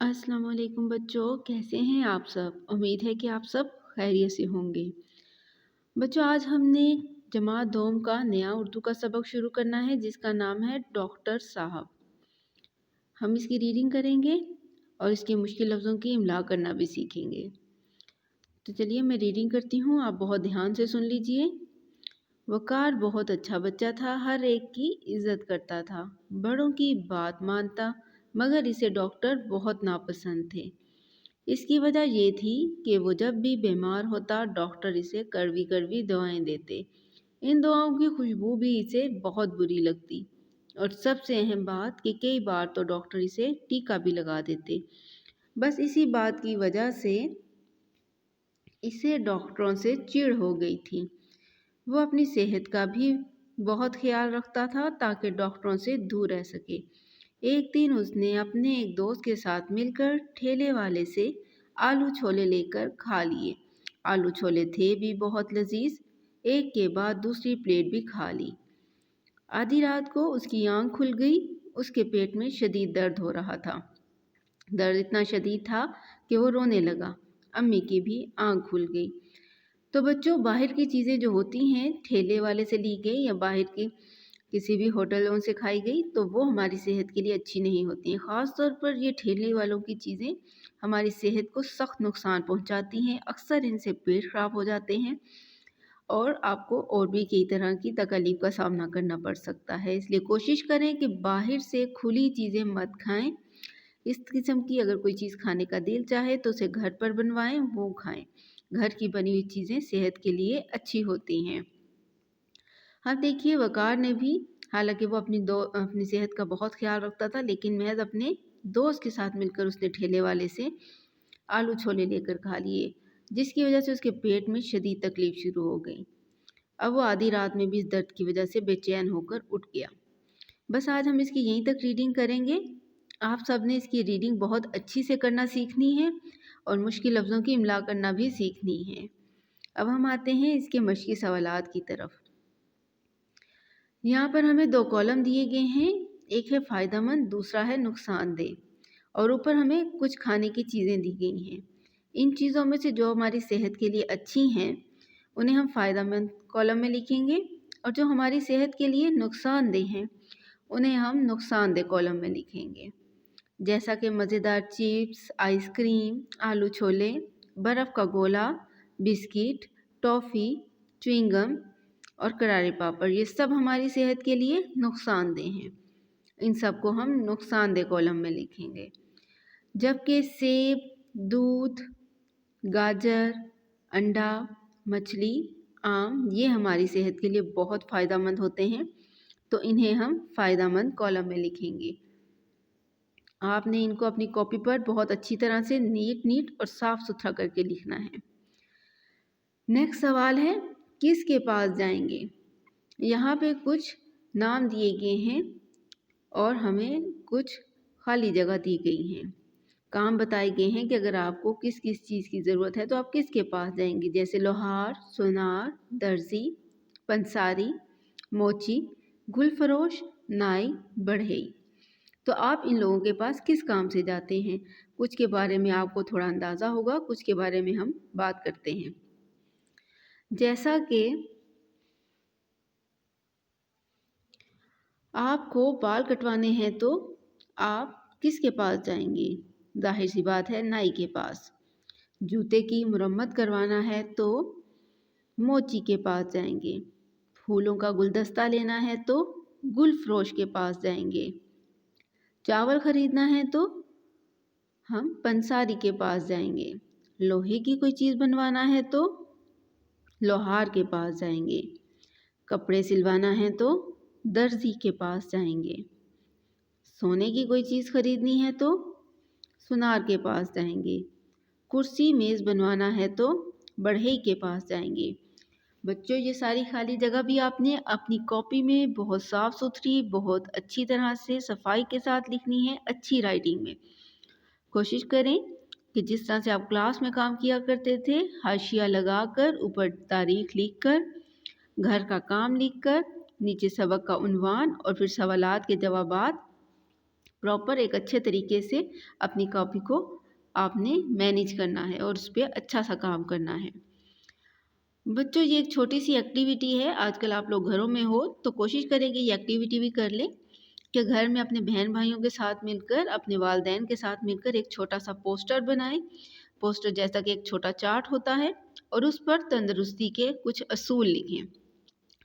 अस्सलाम वालेकुम बच्चों, कैसे हैं आप सब? उम्मीद है कि आप सब खैरियत से होंगे। बच्चों, आज हमने जमात दोम का नया उर्दू का सबक शुरू करना है जिसका नाम है डॉक्टर साहब। हम इसकी रीडिंग करेंगे और इसके मुश्किल लफ्ज़ों की इमला करना भी सीखेंगे। तो चलिए मैं रीडिंग करती हूँ, आप बहुत ध्यान से सुन लीजिए। वकार बहुत अच्छा बच्चा था, हर एक की इज्जत करता था, बड़ों की बात मानता, मगर इसे डॉक्टर बहुत नापसंद थे। इसकी वजह ये थी कि वो जब भी बीमार होता डॉक्टर इसे कड़वी कड़वी दवाएं देते। इन दवाओं की खुशबू भी इसे बहुत बुरी लगती और सबसे अहम बात कि कई बार तो डॉक्टर इसे टीका भी लगा देते। बस इसी बात की वजह से इसे डॉक्टरों से चिढ़ हो गई थी। वो अपनी सेहत का भी बहुत ख्याल रखता था ताकि डॉक्टरों से दूर रह सके। एक दिन उसने अपने एक दोस्त के साथ मिलकर ठेले वाले से आलू छोले लेकर खा लिए। आलू छोले थे भी बहुत लजीज। एक के बाद दूसरी प्लेट भी खा ली। आधी रात को उसकी आंख खुल गई। उसके पेट में शदीद दर्द हो रहा था। दर्द इतना शदीद था कि वो रोने लगा। अम्मी की भी आंख खुल गई। तो बच्चों, बाहर की चीज़ें जो होती हैं ठेले वाले से ली गई या बाहर की किसी भी होटलों से खाई गई तो वो हमारी सेहत के लिए अच्छी नहीं होती हैं। ख़ास तौर पर ये ठेले वालों की चीज़ें हमारी सेहत को सख्त नुकसान पहुंचाती हैं। अक्सर इनसे पेट ख़राब हो जाते हैं और आपको और भी कई तरह की तकलीफ़ का सामना करना पड़ सकता है। इसलिए कोशिश करें कि बाहर से खुली चीज़ें मत खाएं। इस किस्म की अगर कोई चीज़ खाने का दिल चाहे तो उसे घर पर बनवाएं, वो खाएं। घर की बनी हुई चीज़ें सेहत के लिए अच्छी होती हैं। अब देखिए, वकार ने भी, हालांकि वो अपनी सेहत का बहुत ख्याल रखता था, लेकिन महज अपने दोस्त के साथ मिलकर उसने ठेले वाले से आलू छोले लेकर खा लिए, जिसकी वजह से उसके पेट में शदीद तकलीफ शुरू हो गई। अब वो आधी रात में भी इस दर्द की वजह से बेचैन होकर उठ गया। बस आज हम इसकी यहीं तक रीडिंग करेंगे। आप सब ने इसकी रीडिंग बहुत अच्छी से करना सीखनी है और मुश्किल लफ्ज़ों की इमला करना भी सीखनी है। अब हम आते हैं इसके मश्की सवालात की तरफ। यहाँ पर हमें दो कॉलम दिए गए हैं, एक है फ़ायदेमंद, दूसरा है नुकसानदेह, और ऊपर हमें कुछ खाने की चीज़ें दी गई हैं। इन चीज़ों में से जो हमारी सेहत के लिए अच्छी हैं उन्हें हम फ़ायदेमंद कॉलम में लिखेंगे और जो हमारी सेहत के लिए नुकसानदेह हैं उन्हें हम नुकसानदेह कॉलम में लिखेंगे। जैसा कि मज़ेदार चिप्स, आइसक्रीम, आलू छोले, बर्फ़ का गोला, बिस्किट, टॉफ़ी, च्युइंगम और करारे पापड़, ये सब हमारी सेहत के लिए नुकसानदेह हैं। इन सब को हम नुकसानदेह कॉलम में लिखेंगे। जबकि सेब, दूध, गाजर, अंडा, मछली, आम, ये हमारी सेहत के लिए बहुत फ़ायदेमंद होते हैं, तो इन्हें हम फ़ायदेमंद कॉलम में लिखेंगे। आपने इनको अपनी कॉपी पर बहुत अच्छी तरह से नीट और साफ़ सुथरा करके लिखना है। नेक्स्ट सवाल है, किसके पास जाएंगे? यहाँ पे कुछ नाम दिए गए हैं और हमें कुछ खाली जगह दी गई हैं। काम बताए गए हैं कि अगर आपको किस किस चीज़ की ज़रूरत है तो आप किसके पास जाएंगे, जैसे लोहार, सुनार, दर्जी, पंसारी, मोची, गुलफरोश, नाई, बढ़ई। तो आप इन लोगों के पास किस काम से जाते हैं? कुछ के बारे में आपको थोड़ा अंदाज़ा होगा, कुछ के बारे में हम बात करते हैं। जैसा कि आपको बाल कटवाने हैं तो आप किसके पास जाएंगे? जाहिर सी बात है, नाई के पास। जूते की मुरम्मत करवाना है तो मोची के पास जाएंगे। फूलों का गुलदस्ता लेना है तो गुल फरोश के पास जाएंगे। चावल खरीदना है तो हम पंसारी के पास जाएंगे। लोहे की कोई चीज़ बनवाना है तो लोहार के पास जाएंगे। कपड़े सिलवाना है तो दर्जी के पास जाएंगे। सोने की कोई चीज़ खरीदनी है तो सुनार के पास जाएंगे। कुर्सी मेज़ बनवाना है तो बढ़ई के पास जाएंगे। बच्चों, ये सारी खाली जगह भी आपने अपनी कॉपी में बहुत साफ़ सुथरी, बहुत अच्छी तरह से सफाई के साथ लिखनी है, अच्छी राइटिंग में। कोशिश करें कि जिस तरह से आप क्लास में काम किया करते थे, हाशिया लगाकर, ऊपर तारीख लिखकर, घर का काम लिखकर, नीचे सबक का उन्वान और फिर सवालात के जवाबात प्रॉपर एक अच्छे तरीके से अपनी कॉपी को आपने मैनेज करना है और उस पे अच्छा सा काम करना है। बच्चों, ये एक छोटी सी एक्टिविटी है। आजकल आप लोग घरों में हो तो कोशिश करें कि ये एक्टिविटी भी कर लें कि घर में अपने बहन भाइयों के साथ मिलकर, अपने वालिदैन के साथ मिलकर एक छोटा सा पोस्टर बनाएं। पोस्टर जैसा कि एक छोटा चार्ट होता है और उस पर तंदुरुस्ती के कुछ असूल लिखें,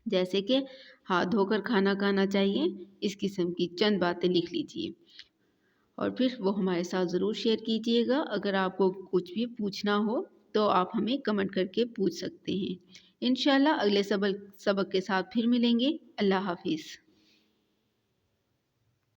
जैसे कि हाथ धोकर खाना खाना चाहिए। इस किस्म की चंद बातें लिख लीजिए और फिर वो हमारे साथ ज़रूर शेयर कीजिएगा। अगर आपको कुछ भी पूछना हो तो आप हमें कमेंट करके पूछ सकते हैं। इंशाल्लाह अगले सबक के साथ फिर मिलेंगे। अल्लाह हाफिज़।